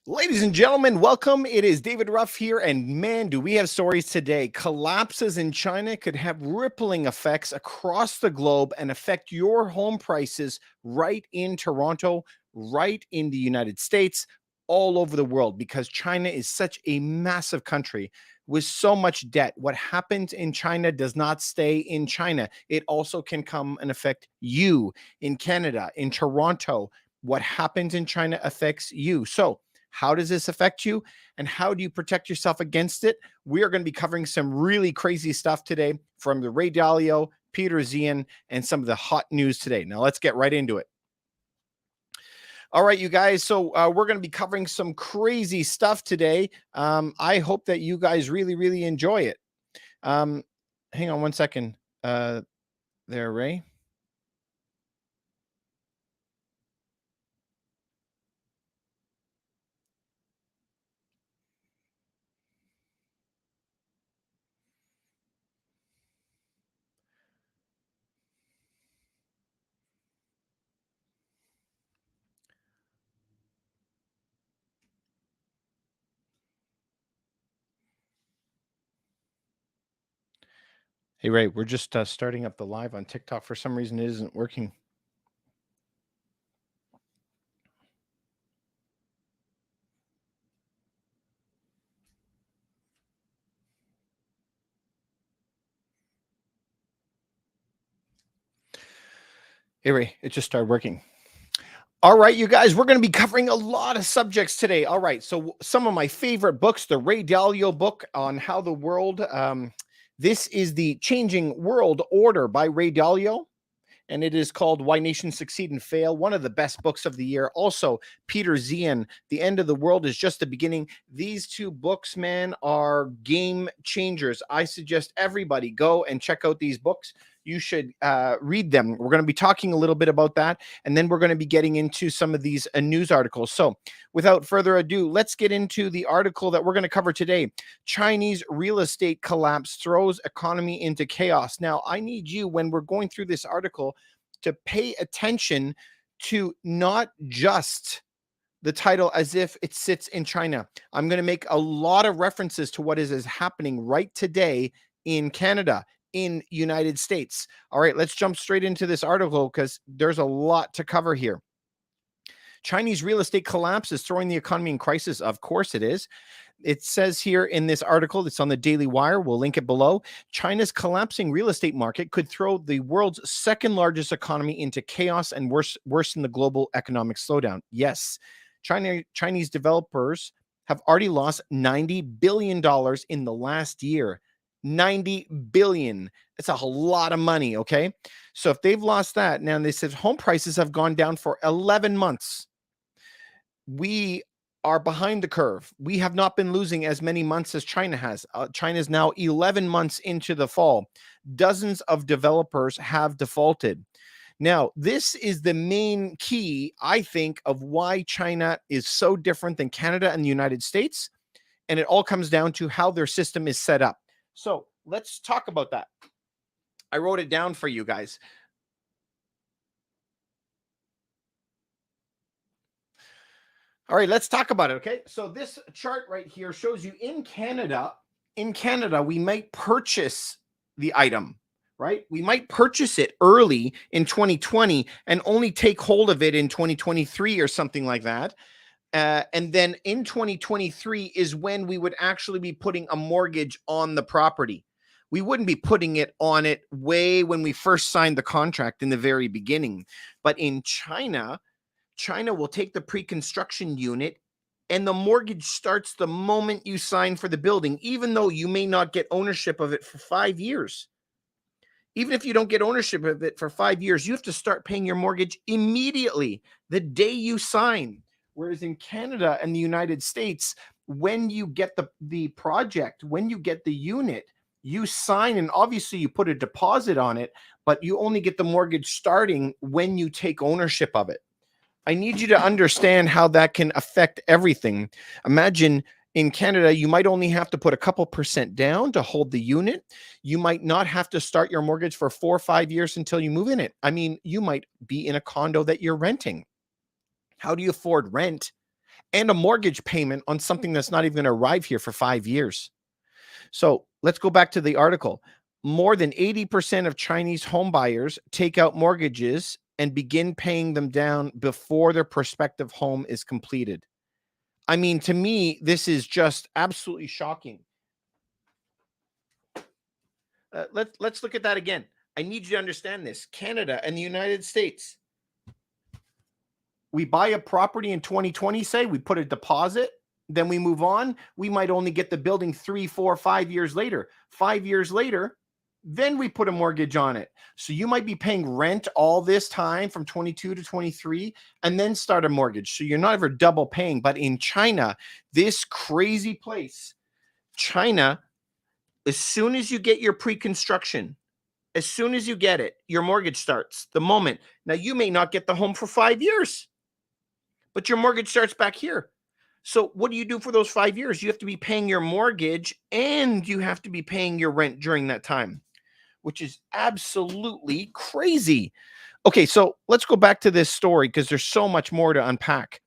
Ladies and gentlemen, welcome. It is David Ruff here, and man, do we have stories today. Collapses in China could have rippling effects across the globe and affect your home prices right in Toronto, right in the United States, all over the world, because China is such a massive country with so much debt. What happens in China does not stay in China. It also can come and affect you in Canada, in Toronto. What happens in China affects you. So, how does this affect you? And how do you protect yourself against it? We are going to be covering some really crazy stuff today from the Ray Dalio, Peter Zian, and some of the hot news today. Now, let's get right into it. All right, you guys. So we're going to be covering some crazy stuff today. I hope that you guys really enjoy it. Hang on one second. There, Ray. Hey, Ray, we're just starting up the live on TikTok. For some reason, it isn't working. Hey, Ray, it just started working. All right, you guys, we're going to be covering a lot of subjects today. All right, so some of my favorite books, the Ray Dalio book on how the world, this is the Changing World Order by Ray Dalio, and it is called Why Nations Succeed and Fail, one of the best books of the year. Also, Peter Zian, The End of the World is Just the Beginning. These two books, man, are game changers. I suggest everybody go and check out these books. You should read them. We're going to be talking a little bit about that, and then we're going to be getting into some of these news articles. So without further ado, let's get into the article that we're going to cover today. Chinese real estate collapse throws economy into chaos. Now, I need you, when we're going through this article, to pay attention to not just the title as if it sits in China. I'm going to make a lot of references to what is happening right today in Canada, in United States. All right, let's jump straight into this article because there's a lot to cover here. Chinese real estate collapse is throwing the economy in crisis. Of course it is. It says here in this article, it's on the Daily Wire, we'll link it below. China's collapsing real estate market could throw the world's second largest economy into chaos and worsen the global economic slowdown. Yes, Chinese developers have already lost $90 billion in the last year. 90 billion. That's a lot of money, okay? So if they've lost that, now they said home prices have gone down for 11 months. We are behind the curve. We have not been losing as many months as China has. China is now 11 months into the fall. Dozens of developers have defaulted. Now, this is the main key, I think, of why China is so different than Canada and the United States. And it all comes down to how their system is set up. So let's talk about that. I wrote it down for you guys. All right, let's talk about it, okay? So this chart right here shows you in Canada, we might purchase the item, right? We might purchase it early in 2020 and only take hold of it in 2023 or something like that. And then in 2023 is when we would actually be putting a mortgage on the property. We wouldn't be putting it on it way when we first signed the contract in the very beginning. But in China will take the pre-construction unit and the mortgage starts the moment you sign for the building, even though you may not get ownership of it for 5 years. Even if you don't get ownership of it for 5 years, you have to start paying your mortgage immediately, the day you sign. Whereas in Canada and the United States, when you get the project, when you get the unit, you sign and obviously you put a deposit on it, but you only get the mortgage starting when you take ownership of it. I need you to understand how that can affect everything. Imagine in Canada, you might only have to put a couple % down to hold the unit. You might not have to start your mortgage for 4 or 5 years until you move in it. I mean, you might be in a condo that you're renting. How do you afford rent and a mortgage payment on something that's not even going to arrive here for 5 years. So let's go back to the article. More than 80% of Chinese home buyers take out mortgages and begin paying them down before their prospective home is completed. I mean, to me, this is just absolutely shocking. Let's look at that again. I need you to understand this. Canada and the United States. We buy a property in 2020, say, we put a deposit, then we move on. We might only get the building 3, 4, 5 years later. 5 years later, then we put a mortgage on it. So you might be paying rent all this time from 22 to 23 and then start a mortgage. So you're not ever double paying. But in China, this crazy place, China, as soon as you get your pre-construction, as soon as you get it, your mortgage starts the moment. Now, you may not get the home for 5 years, but your mortgage starts back here. So what do you do for those 5 years? You have to be paying your mortgage and you have to be paying your rent during that time, which is absolutely crazy. Okay, so let's go back to this story because there's so much more to unpack.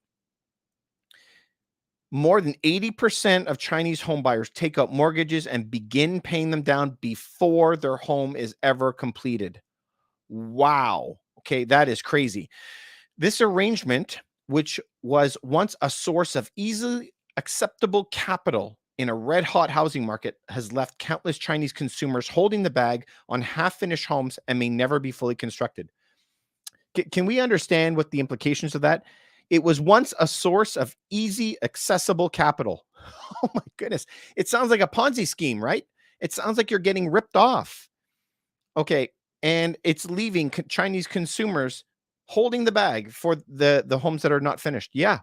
More than 80% of Chinese homebuyers take out mortgages and begin paying them down before their home is ever completed. Wow. Okay, that is crazy. This arrangement, which was once a source of easily acceptable capital in a red-hot housing market, has left countless Chinese consumers holding the bag on half-finished homes and may never be fully constructed. Can we understand what the implications of that? It was once a source of easy, accessible capital. Oh my goodness. It sounds like a Ponzi scheme, right? It sounds like you're getting ripped off. Okay. And it's leaving Chinese consumers holding the bag for the homes that are not finished. Yeah.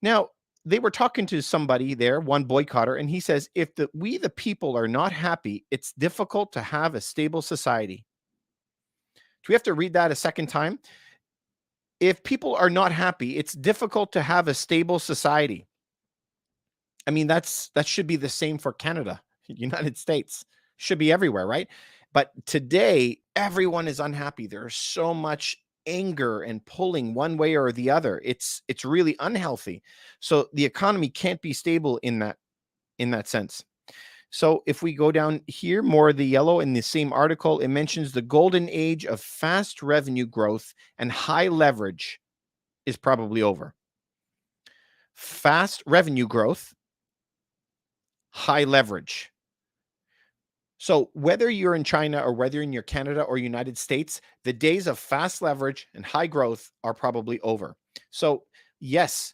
Now, they were talking to somebody there, one boycotter, and he says, if we the people are not happy, it's difficult to have a stable society. Do we have to read that a second time? If people are not happy, it's difficult to have a stable society. I mean, that should be the same for Canada, United States, should be everywhere, right? But today, everyone is unhappy. There's so much anger and pulling one way or the other. It's really unhealthy. So the economy can't be stable in that sense. So if we go down here, more of the yellow in the same article, it mentions the golden age of fast revenue growth and high leverage is probably over. Fast revenue growth, high leverage. So whether you're in China or whether in your Canada or United States, the days of fast leverage and high growth are probably over. So yes,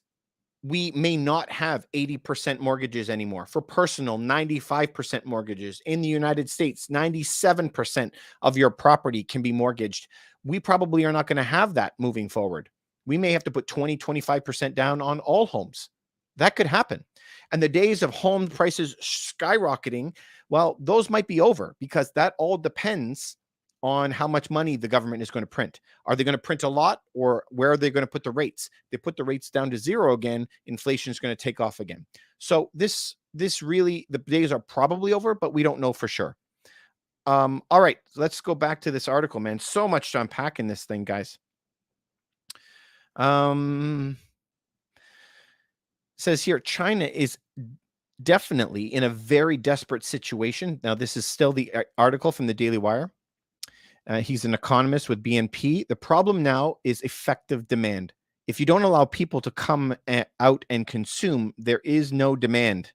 we may not have 80% mortgages anymore. For personal, 95% mortgages. In the United States, 97% of your property can be mortgaged. We probably are not going to have that moving forward. We may have to put 20, 25% down on all homes. That could happen. And the days of home prices skyrocketing, well, those might be over because that all depends on how much money the government is going to print. Are they going to print a lot, or where are they going to put the rates? They put the rates down to zero again, inflation is going to take off again. So this really, the days are probably over, but we don't know for sure. All right, let's go back to this article, man. So much to unpack in this thing, guys. Says here, China is definitely in a very desperate situation. Now, this is still the article from the Daily Wire. He's an economist with BNP. The problem now is effective demand. If you don't allow people to come out and consume, there is no demand.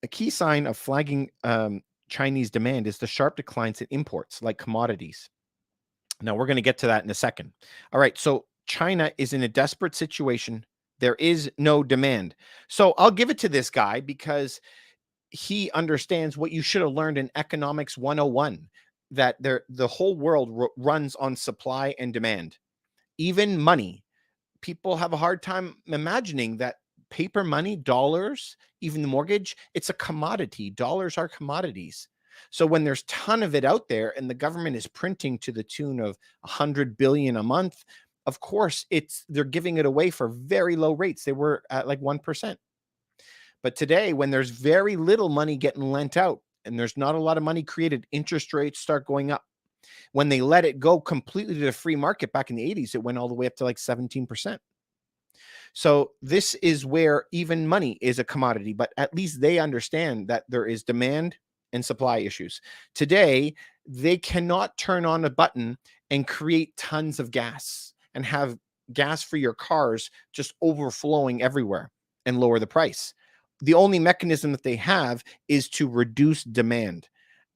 A key sign of flagging Chinese demand is the sharp declines in imports like commodities. Now, we're going to get to that in a second. All right, so China is in a desperate situation. There is no demand. So I'll give it to this guy because he understands what you should have learned in Economics 101. That the whole world runs on supply and demand. Even money. People have a hard time imagining that paper money, dollars, even the mortgage, it's a commodity. Dollars are commodities. So when there's a ton of it out there and the government is printing to the tune of 100 billion a month, of course, they're giving it away for very low rates. They were at like 1%. But today, when there's very little money getting lent out, and there's not a lot of money created, interest rates start going up. When they let it go completely to the free market back in the 80s, it went all the way up to like 17%. So this is where even money is a commodity, but at least they understand that there is demand and supply issues. Today, they cannot turn on a button and create tons of gas and have gas for your cars just overflowing everywhere and lower the price. The only mechanism that they have is to reduce demand.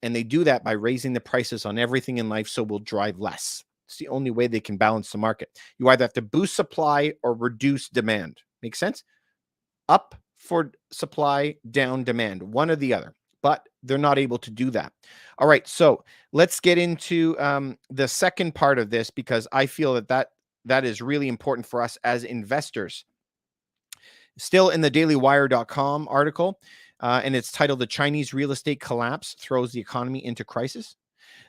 And they do that by raising the prices on everything in life so we'll drive less. It's the only way they can balance the market. You either have to boost supply or reduce demand. Make sense? Up for supply, down demand, one or the other. But they're not able to do that. All right, so let's get into the second part of this, because I feel that is really important for us as investors. Still in the dailywire.com article, and it's titled "The Chinese Real Estate Collapse Throws the Economy into Crisis."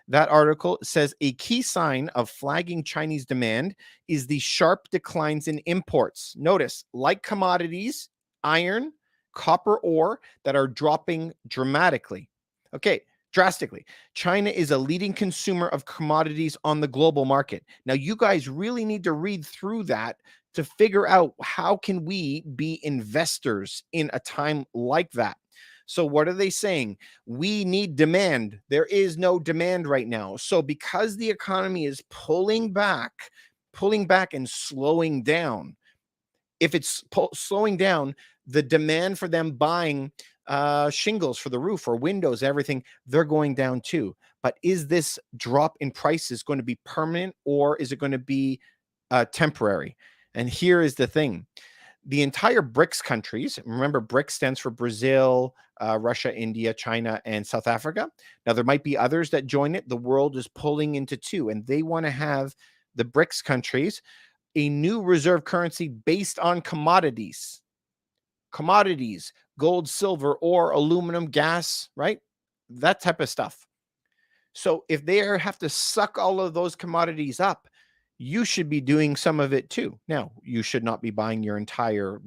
That article says a key sign of flagging Chinese demand is the sharp declines in imports. Notice, like commodities, iron, copper ore, that are dropping dramatically. Okay, drastically. China is a leading consumer of commodities on the global market. Now, you guys really need to read through that to figure out how can we be investors in a time like that. So what are they saying? We need demand. There is no demand right now. So because the economy is pulling back and slowing down, if it's slowing down, the demand for them buying shingles for the roof or windows, everything, they're going down too. But is this drop in prices going to be permanent, or is it going to be temporary? And here is the thing. The entire BRICS countries, remember BRICS stands for Brazil, Russia, India, China, and South Africa. Now, there might be others that join it. The world is pulling into two, and they want to have the BRICS countries a new reserve currency based on commodities, gold, silver, ore, aluminum, gas, right? That type of stuff. So if they have to suck all of those commodities up, you should be doing some of it too. Now, you should not be buying your entire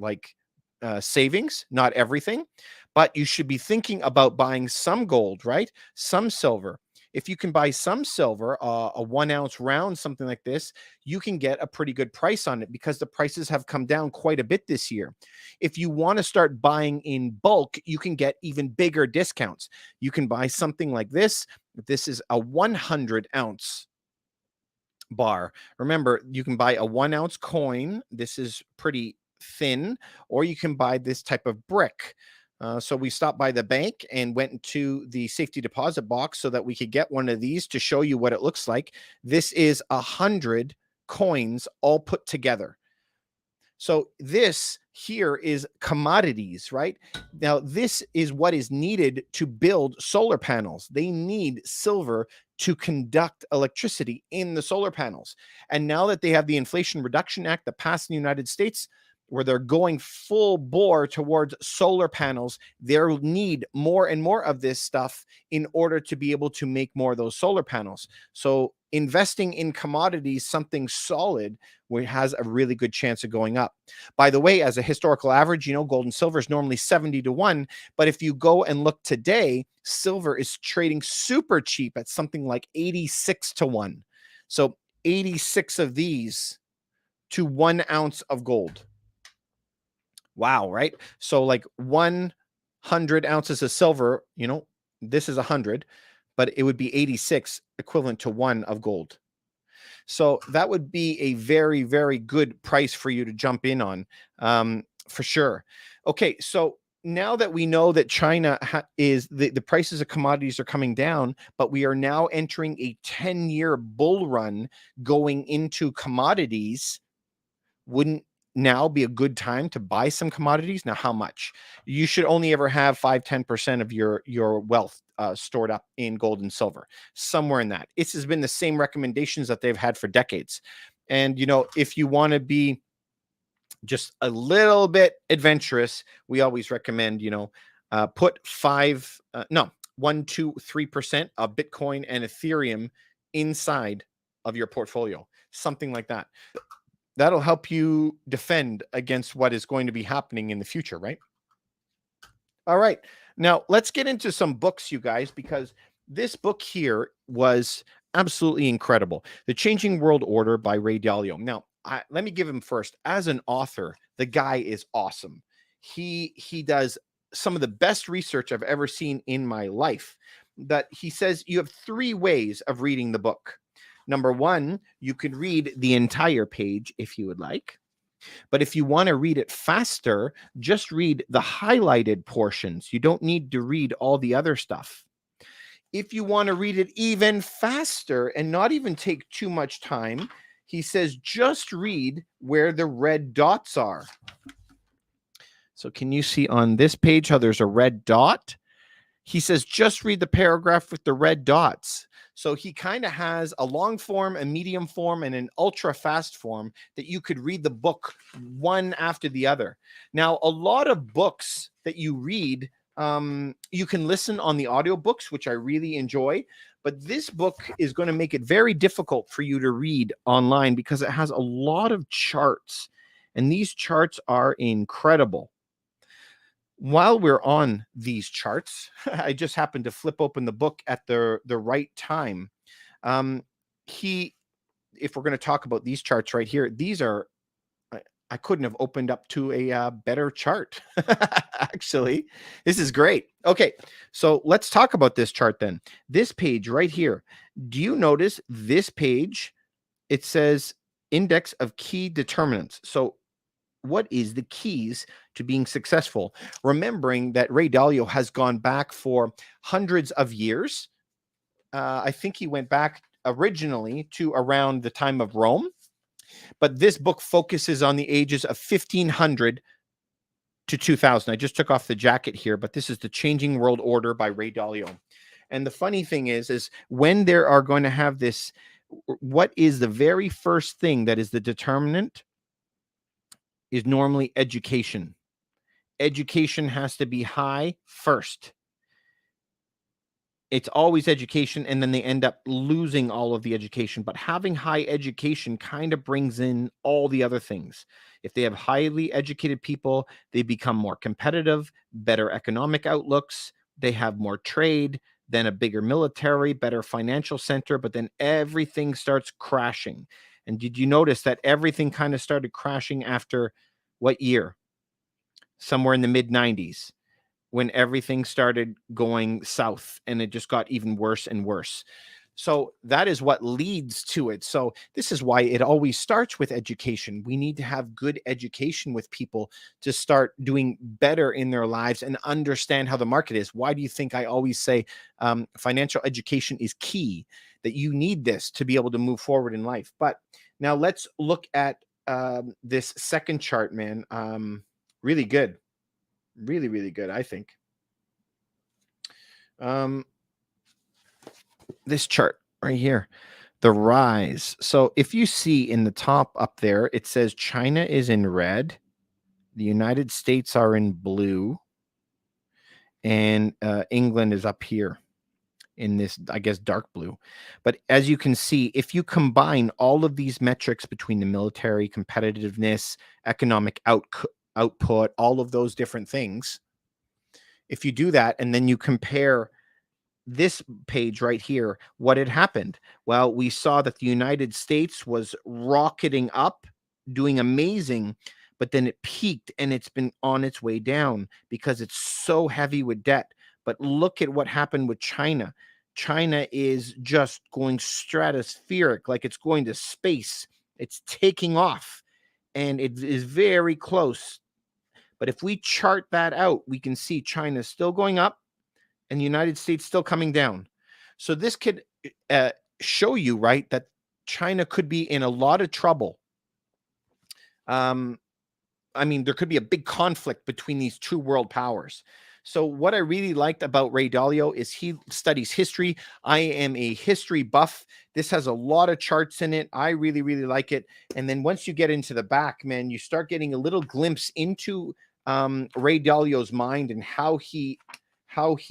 savings, not everything, but you should be thinking about buying some gold, right? Some silver. If you can buy some silver, a 1 ounce round, something like this, you can get a pretty good price on it because the prices have come down quite a bit this year. If you want to start buying in bulk, you can get even bigger discounts. You can buy something like this. This is a 100 ounce bar. Remember, you can buy a 1 ounce coin. This is pretty thin, or you can buy this type of brick. So we stopped by the bank and went into the safety deposit box so that we could get one of these to show you what it looks like. This is 100 coins all put together. So this here is commodities, right? Now, this is what is needed to build solar panels. They need silver to conduct electricity in the solar panels. And now that they have the Inflation Reduction Act that passed in the United States, where they're going full bore towards solar panels, they'll need more and more of this stuff in order to be able to make more of those solar panels. So investing in commodities, something solid, where it has a really good chance of going up. By the way, as a historical average, gold and silver is normally 70-1. But if you go and look today, silver is trading super cheap at something like 86-1. So 86 of these to 1 ounce of gold. Wow, right? So like 100 ounces of silver, this is 100, but it would be 86 equivalent to 1 of gold. So that would be a very, very good price for you to jump in on, for sure. Okay, so now that we know that China is the prices of commodities are coming down, but we are now entering a 10-year bull run going into commodities, wouldn't now be a good time to buy some commodities? Now, how much? You should only ever have 5-10% of your wealth stored up in gold and silver, somewhere in that. This has been the same recommendations that they've had for decades. And, if you want to be just a little bit adventurous, we always recommend, put 1, 2, 3% of Bitcoin and Ethereum inside of your portfolio, something like that. That'll help you defend against what is going to be happening in the future, right? All right. Now, let's get into some books, you guys, because this book here was absolutely incredible. The Changing World Order by Ray Dalio. Now, let me give him first. As an author, the guy is awesome. He does some of the best research I've ever seen in my life. That he says you have 3 ways of reading the book. Number 1, you could read the entire page if you would like. But if you want to read it faster, just read the highlighted portions. You don't need to read all the other stuff. If you want to read it even faster and not even take too much time, he says just read where the red dots are. So can you see on this page how there's a red dot? He says just read the paragraph with the red dots. So he kind of has a long form, a medium form, and an ultra fast form that you could read the book one after the other. Now, a lot of books that you read, you can listen on the audiobooks, which I really enjoy. But this book is going to make it very difficult for you to read online because it has a lot of charts. And these charts are incredible. While we're on these charts, I just happened to flip open the book at the right time. If we're going to talk about these charts right here, these are, I couldn't have opened up to a better chart. Actually, this is great. Okay, so let's talk about this chart then. This page right here. Do you notice this page? It says index of key determinants. So what is the keys to being successful? Remembering that Ray Dalio has gone back for hundreds of years. I think he went back originally to around the time of Rome, but this book focuses on the ages of 1500 to 2000. I just took off the jacket here, but this is The Changing World Order by Ray Dalio. And the funny thing is when there are going to have this, what is the very first thing that is the determinant? Is normally education. Education has to be high first. It's always education, and then they end up losing all of the education. But having high education kind of brings in all the other things. If they have highly educated people, they become more competitive, better economic outlooks, they have more trade, then a bigger military, better financial center, but then everything starts crashing. And did you notice that everything kind of started crashing after what year? Somewhere in the mid-90s, when everything started going south and it just got even worse and worse. So that is what leads to it. So this is why it always starts with education. We need to have good education with people to start doing better in their lives and understand how the market is. Why do you think I always say financial education is key? That you need this to be able to move forward in life. But now let's look at this second chart, man. Really good. Really, really good, I think. This chart right here, the rise. So if you see in the top up there, it says China is in red, the United States are in blue, and England is up here in this, I guess, dark blue. But as you can see, if you combine all of these metrics between the military, competitiveness, economic output, all of those different things, if you do that and then you compare this page right here, what had happened? Well, we saw that the United States was rocketing up, doing amazing, but then it peaked and it's been on its way down because it's so heavy with debt. But look at what happened with China. China is just going stratospheric, like it's going to space. It's taking off and it is very close. But if we chart that out, we can see China still going up and the United States still coming down. So this could show you, right, that China could be in a lot of trouble. I mean, there could be a big conflict between these two world powers. So what I really liked about Ray Dalio is he studies history. I am a history buff. This has a lot of charts in it. I really, really like it. And then once you get into the back, man, you start getting a little glimpse into Ray Dalio's mind and how he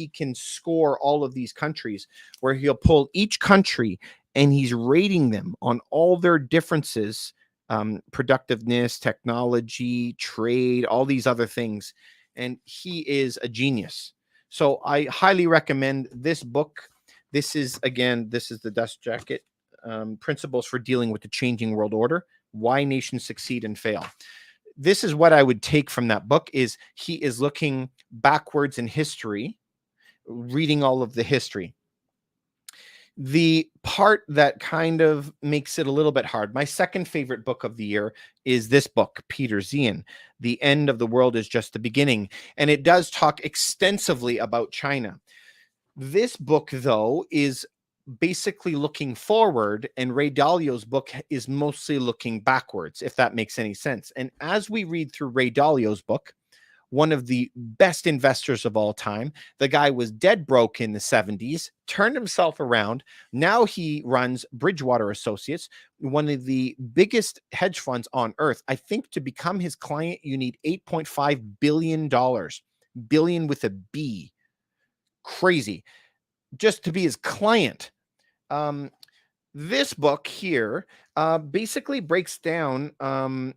can score all of these countries, where he'll pull each country and he's rating them on all their differences, productiveness, technology, trade, all these other things. And he is a genius. So I highly recommend this book. This is the Dust Jacket, Principles for Dealing with the Changing World Order Why Nations Succeed and Fail. This is what I would take from that book is he is looking backwards in history, reading all of the history. The part that kind of makes it a little bit hard, my second favorite book of the year is this book, Peter Zien, The End of the World is Just the Beginning. And it does talk extensively about China. This book, though, is basically looking forward, and Ray Dalio's book is mostly looking backwards, if that makes any sense. And as we read through Ray Dalio's book, one of the best investors of all time. The guy was dead broke in the 70s, turned himself around. Now he runs Bridgewater Associates, one of the biggest hedge funds on earth. I think to become his client, you need $8.5 billion, billion with a B. Crazy. Just to be his client. This book here basically breaks down,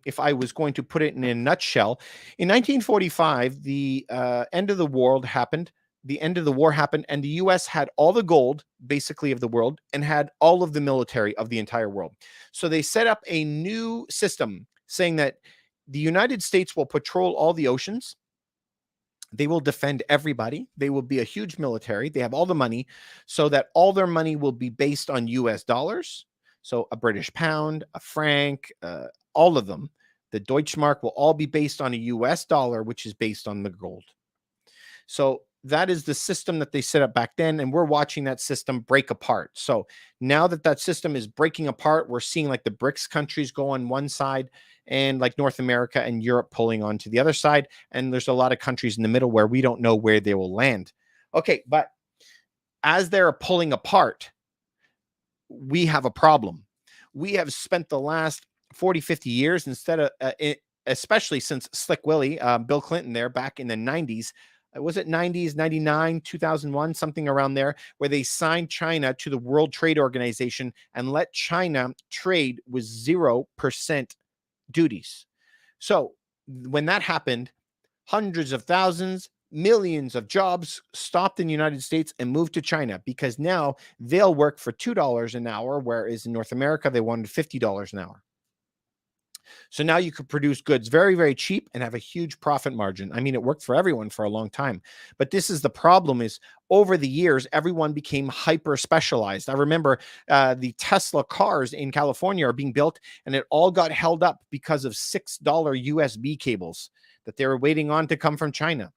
if I was going to put it in a nutshell, in 1945, the end of the world happened. The end of the war happened, and the U.S. had all the gold, basically, of the world, and had all of the military of the entire world. So they set up a new system saying that the United States will patrol all the oceans. They will defend everybody. They will be a huge military. They have all the money, so that all their money will be based on US dollars. So a British pound, a franc, all of them. The Deutschmark will all be based on a US dollar, which is based on the gold. So that is the system that they set up back then. And we're watching that system break apart. So now that that system is breaking apart, we're seeing like the BRICS countries go on one side and like North America and Europe pulling on to the other side. And there's a lot of countries in the middle where we don't know where they will land. Okay, but as they're pulling apart, we have a problem. We have spent the last 40, 50 years instead of, especially since Slick Willie, Bill Clinton there back in the 90s, was it 90s, 99, 2001, something around there, where they signed China to the World Trade Organization and let China trade with 0% duties. So when that happened, hundreds of thousands, millions of jobs stopped in the United States and moved to China because now they'll work for $2 an hour, whereas in North America, they wanted $50 an hour. So now you could produce goods very, very cheap and have a huge profit margin. I mean, it worked for everyone for a long time. But this is the problem is over the years, everyone became hyper specialized. I remember the Tesla cars in California are being built and it all got held up because of $6 USB cables that they were waiting on to come from China.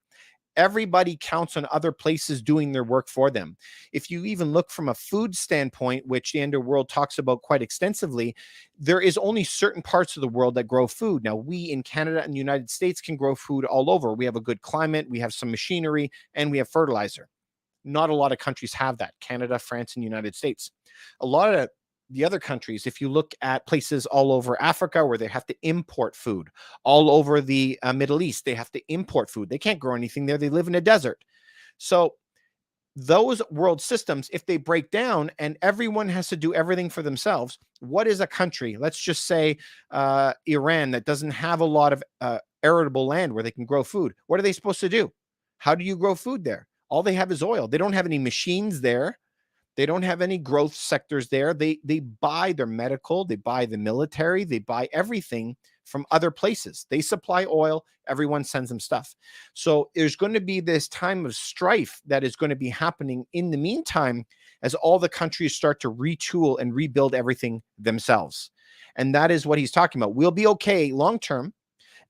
Everybody counts on other places doing their work for them. If you even look from a food standpoint, which the Underworld talks about quite extensively, there is only certain parts of the world that grow food. Now, we in Canada and the United States can grow food all over. We have a good climate, we have some machinery, and we have fertilizer. Not a lot of countries have that. Canada, France, and the United States. A lot of the other countries, if you look at places all over Africa where they have to import food, all over the Middle East, they have to import food. They can't grow anything there. They live in a desert. So those world systems, if they break down and everyone has to do everything for themselves, what is a country? Let's just say Iran that doesn't have a lot of arable land where they can grow food. What are they supposed to do? How do you grow food there? All they have is oil. They don't have any machines there. They don't have any growth sectors there. They buy their medical, they buy the military, they buy everything from other places. They supply oil, everyone sends them stuff. So there's going to be this time of strife that is going to be happening in the meantime as all the countries start to retool and rebuild everything themselves. And that is what he's talking about. We'll be okay long term.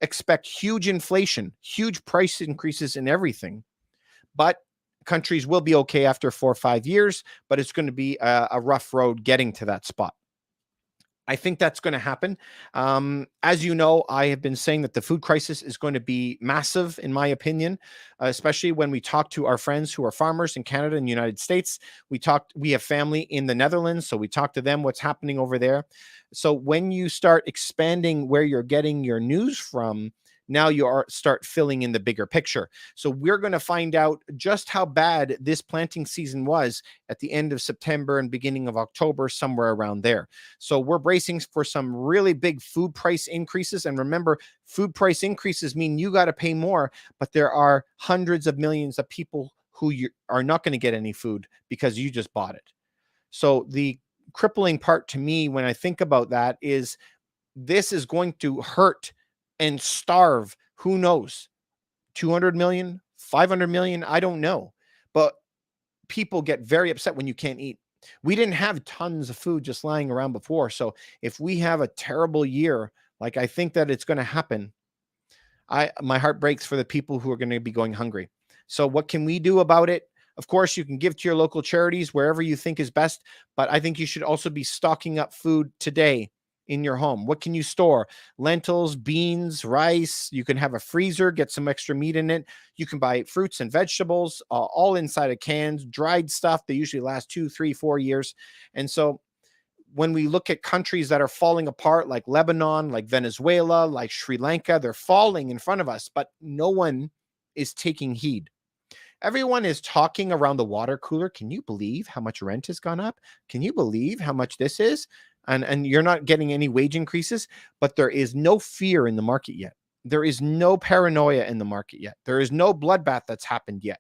Expect huge inflation, huge price increases in everything. But countries will be okay after 4 or 5 years, but it's going to be a rough road getting to that spot. I think that's going to happen. As you know, I have been saying that the food crisis is going to be massive, in my opinion, especially when we talk to our friends who are farmers in Canada and the United States. We have family in the Netherlands, so we talk to them what's happening over there. So when you start expanding where you're getting your news from, now you start filling in the bigger picture. So we're going to find out just how bad this planting season was at the end of September and beginning of October, somewhere around there. So we're bracing for some really big food price increases. And remember, food price increases mean you got to pay more, but there are hundreds of millions of people who are not going to get any food because you just bought it. So the crippling part to me when I think about that is this is going to hurt and starve, who knows, 200 million, 500 million, I don't know. But people get very upset when you can't eat. We didn't have tons of food just lying around before. So if we have a terrible year, like I think that it's going to happen, my heart breaks for the people who are going to be going hungry. So what can we do about it? Of course, you can give to your local charities wherever you think is best, but I think you should also be stocking up food today in your home. What can you store? Lentils, beans, rice. You can have a freezer, get some extra meat in it. You can buy fruits and vegetables, all inside of cans, dried stuff. They usually last 2, 3, 4 years. And so when we look at countries that are falling apart, like Lebanon, like Venezuela, like Sri Lanka, they're falling in front of us, but no one is taking heed. Everyone is talking around the water cooler. Can you believe how much rent has gone up? Can you believe how much this is? And you're not getting any wage increases, but there is no fear in the market yet. There is no paranoia in the market yet. There is no bloodbath that's happened yet.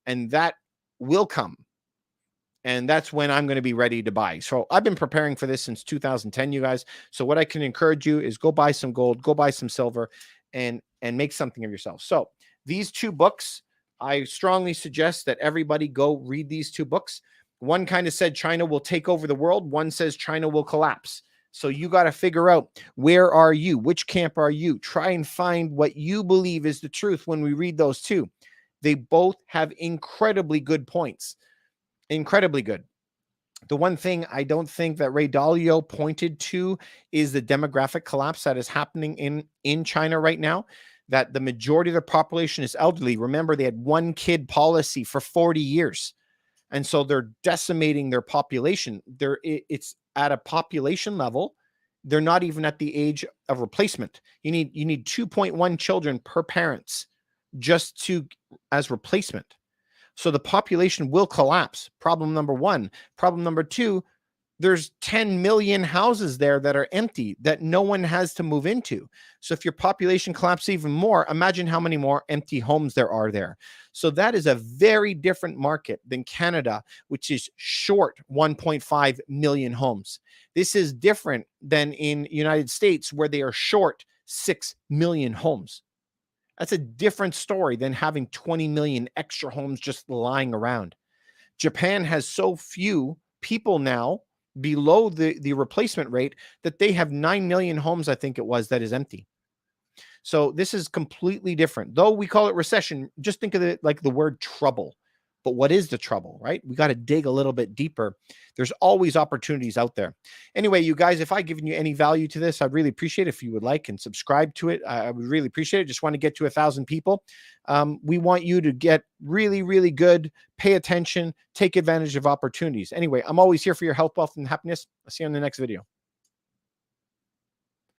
And that will come. And that's when I'm going to be ready to buy. So I've been preparing for this since 2010, you guys. So what I can encourage you is go buy some gold, go buy some silver, and make something of yourself. So these 2 books, I strongly suggest that everybody go read these 2 books. One kind of said China will take over the world. One says China will collapse. So you got to figure out, where are you? Which camp are you? Try and find what you believe is the truth when we read those 2. They both have incredibly good points. Incredibly good. The one thing I don't think that Ray Dalio pointed to is the demographic collapse that is happening in China right now, that the majority of their population is elderly. Remember, they had 1 kid policy for 40 years. And so they're decimating their population. It's at a population level. They're not even at the age of replacement. You need 2.1 children per parents just as replacement. So the population will collapse. Problem number 1. Problem number 2, there's 10 million houses there that are empty that no one has to move into. So if your population collapses even more, imagine how many more empty homes there are there. So that is a very different market than Canada, which is short 1.5 million homes. This is different than in United States, where they are short 6 million homes. That's a different story than having 20 million extra homes just lying around. Japan has so few people now below the replacement rate that they have 9 million homes, I think it was, that is empty. So this is completely different. Though we call it recession, just think of it like the word trouble. But what is the trouble, right? We got to dig a little bit deeper. There's always opportunities out there. Anyway, you guys, if I've given you any value to this, I'd really appreciate it if you would like and subscribe to it. I would really appreciate it. Just want to get to 1,000 people. We want you to get really, really good, pay attention, take advantage of opportunities. Anyway, I'm always here for your health, wealth, and happiness. I'll see you on the next video.